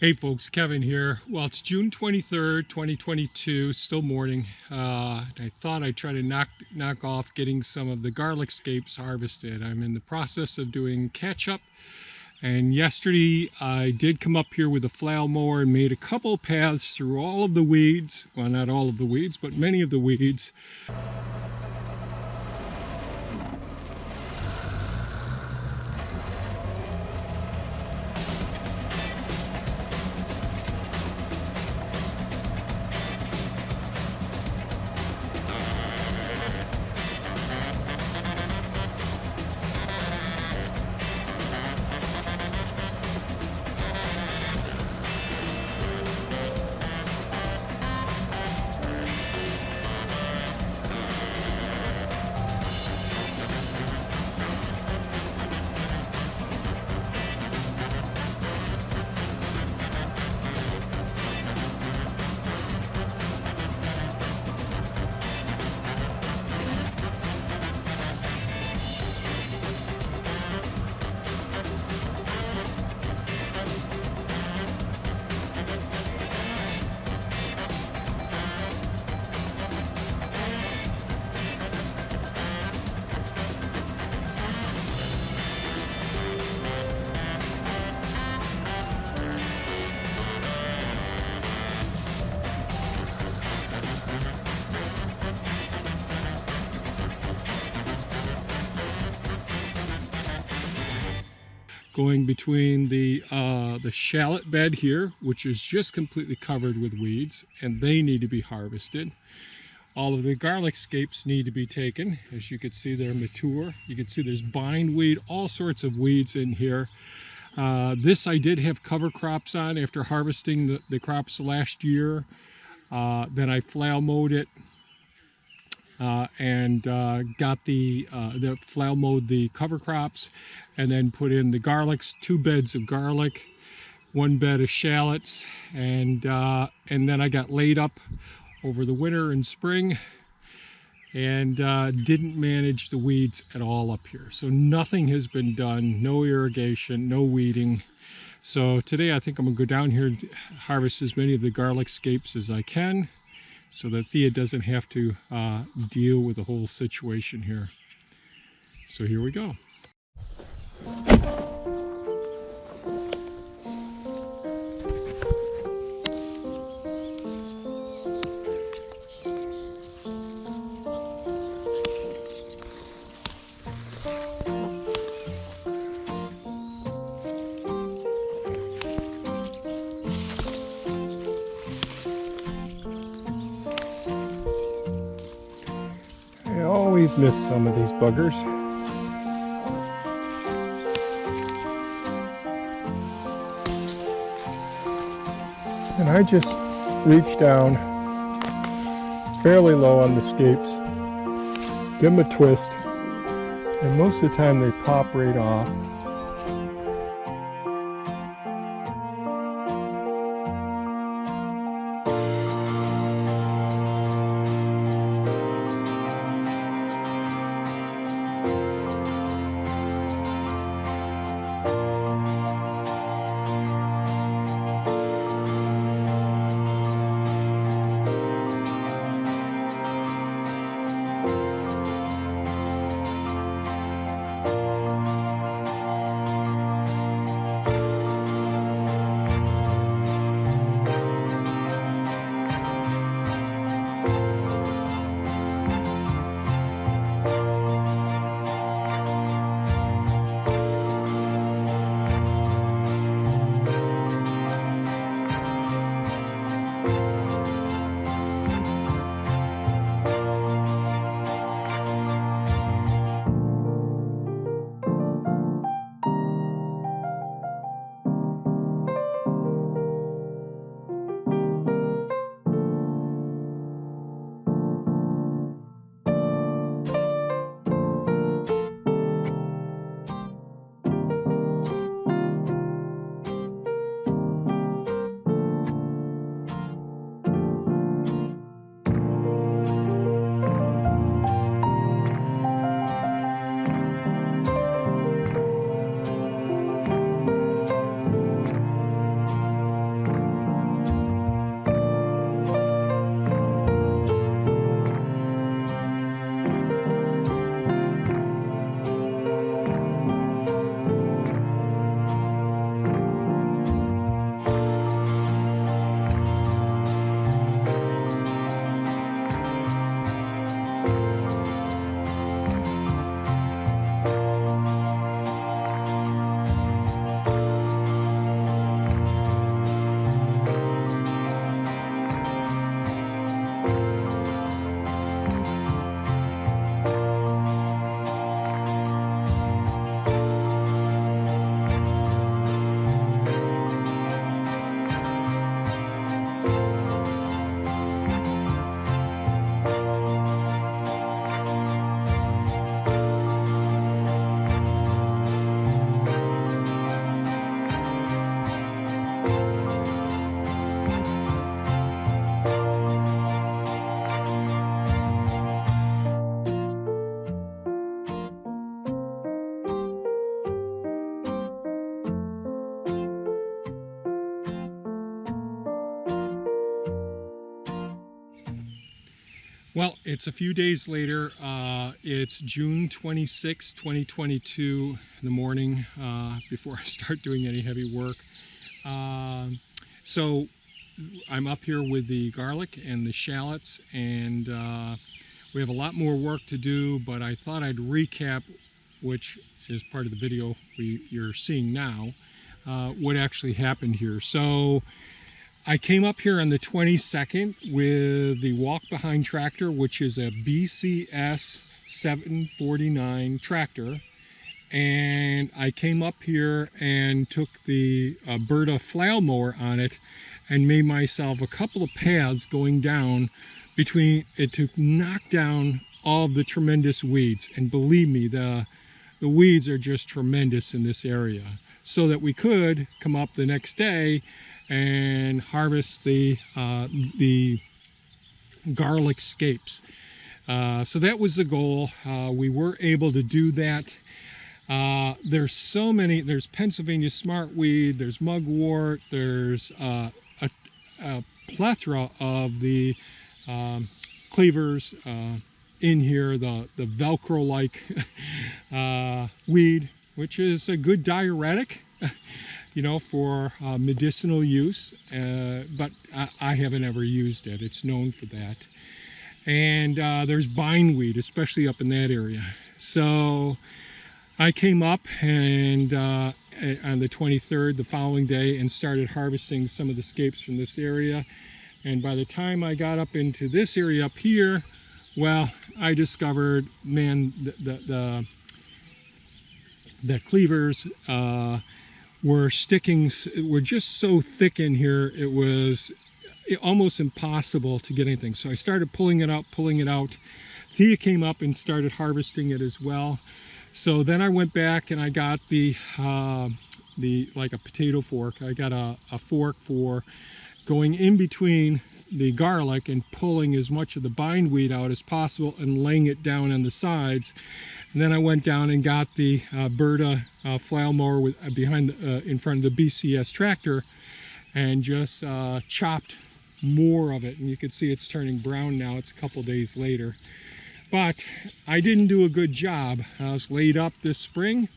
Hey folks, Kevin here. Well, it's June 23rd, 2022, still morning. I thought I'd try to knock off getting some of the garlic scapes harvested. I'm in the process of doing catch-up, and yesterday I did come up here with a flail mower and made a couple paths through all of the weeds. Well, not all of the weeds, but many of the weeds. Going between the shallot bed here, which is just completely covered with weeds, and they need to be harvested. All of the garlic scapes need to be taken. As you can see, they're mature. You can see there's bindweed, all sorts of weeds in here. This I did have cover crops on after harvesting the crops last year. Then I flail mowed it and got the flail mowed the cover crops, and then put in the garlics, 2 beds of garlic, 1 bed of shallots, and then I got laid up over the winter and spring, and didn't manage the weeds at all up here. So nothing has been done, no irrigation, no weeding. So today I think I'm gonna go down here and harvest as many of the garlic scapes as I can, so that Thea doesn't have to deal with the whole situation here. So here we go. I always miss some of these buggers. And I just reach down fairly low on the scapes, give them a twist, and most of the time they pop right off. Well, it's a few days later. It's June 26, 2022 in the morning, before I start doing any heavy work. So I'm up here with the garlic and the shallots, and we have a lot more work to do, but I thought I'd recap, which is part of the video you're seeing now, what actually happened here. So I came up here on the 22nd with the walk-behind tractor, which is a BCS 749 tractor. And I came up here and took the Berta flail mower on it and made myself a couple of paths going down between it to knock down all of the tremendous weeds. And believe me, the weeds are just tremendous in this area. So that we could come up the next day and harvest the garlic scapes. So that was the goal. We were able to do that. There's so many. There's Pennsylvania smartweed, there's mugwort, there's a plethora of the cleavers in here, the Velcro-like weed, which is a good diuretic, you know, for medicinal use, but I haven't ever used it. It's known for that. And there's bindweed, especially up in that area. So I came up and on the 23rd, the following day, and started harvesting some of the scapes from this area. And by the time I got up into this area up here, well, I discovered, man, the cleavers were just so thick in here, it was almost impossible to get anything. So I started pulling it out. Thea came up and started harvesting it as well. So then I went back and I got the like a potato fork. I got a fork for going in between the garlic and pulling as much of the bindweed out as possible and laying it down on the sides. And then I went down and got the Berta flail mower with, in front of the BCS tractor, and just chopped more of it. And you can see it's turning brown now. It's a couple days later. But I didn't do a good job. I was laid up this spring,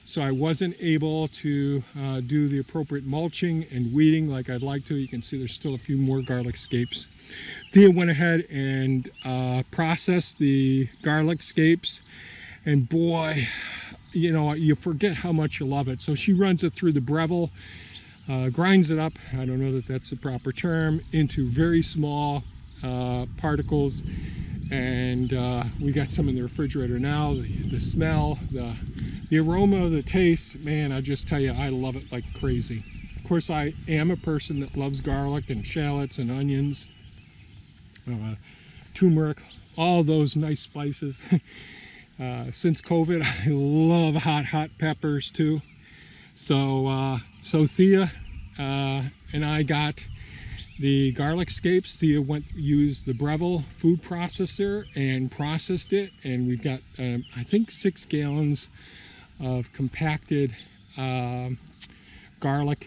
so I wasn't able to do the appropriate mulching and weeding like I'd like to. You can see there's still a few more garlic scapes. Thea went ahead and processed the garlic scapes, and boy, you know, you forget how much you love it. So she runs it through the Breville, grinds it up, I don't know that that's the proper term, into very small particles. And we got some in the refrigerator now. The smell, the aroma, the taste, man, I just tell you, I love it like crazy. Of course, I am a person that loves garlic and shallots and onions, turmeric, all those nice spices. Since COVID, I love hot peppers too. So Thea and I got the garlic scapes. Thea used the Breville food processor and processed it, and we've got I think 6 gallons of compacted garlic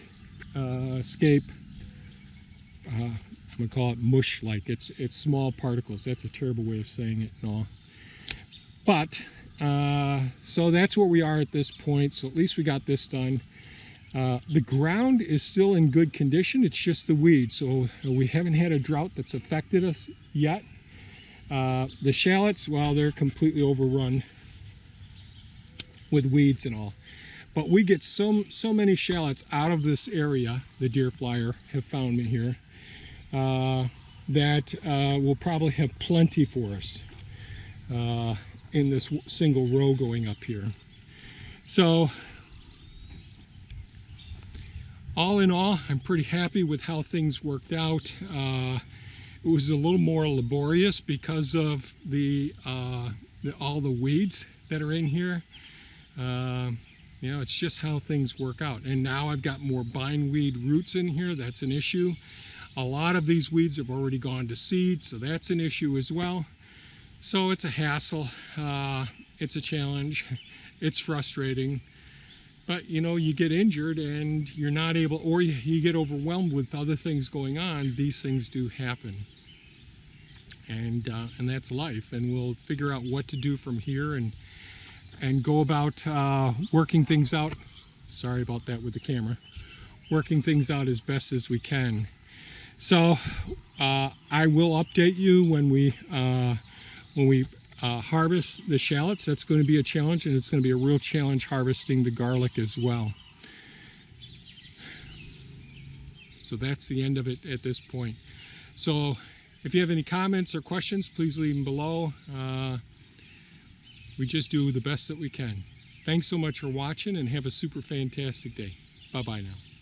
scape. I'm gonna call it mush, like it's small particles. That's a terrible way of saying it and all. But so that's where we are at this point. So at least we got this done. The ground is still in good condition. It's just the weeds. So we haven't had a drought that's affected us yet. The shallots, well, they're completely overrun with weeds and all. But we get so many shallots out of this area, the deer flyer have found me here, that we'll probably have plenty for us in this single row going up here. So all in all, I'm pretty happy with how things worked out. It was a little more laborious because of all the weeds that are in here. You know, it's just how things work out. And now I've got more bindweed roots in here. That's an issue. A lot of these weeds have already gone to seed, so that's an issue as well. So it's a hassle. It's a challenge. It's frustrating. But, you know, you get injured and you're not able, or you get overwhelmed with other things going on. These things do happen. and that's life. And we'll figure out what to do from here and go about working things out. Sorry about that with the camera. Working things out as best as we can. So I will update you when we harvest the shallots. That's going to be a challenge, and it's going to be a real challenge harvesting the garlic as well. So that's the end of it at this point. So if you have any comments or questions, please leave them below. We just do the best that we can. Thanks so much for watching, and have a super fantastic day. Bye-bye now.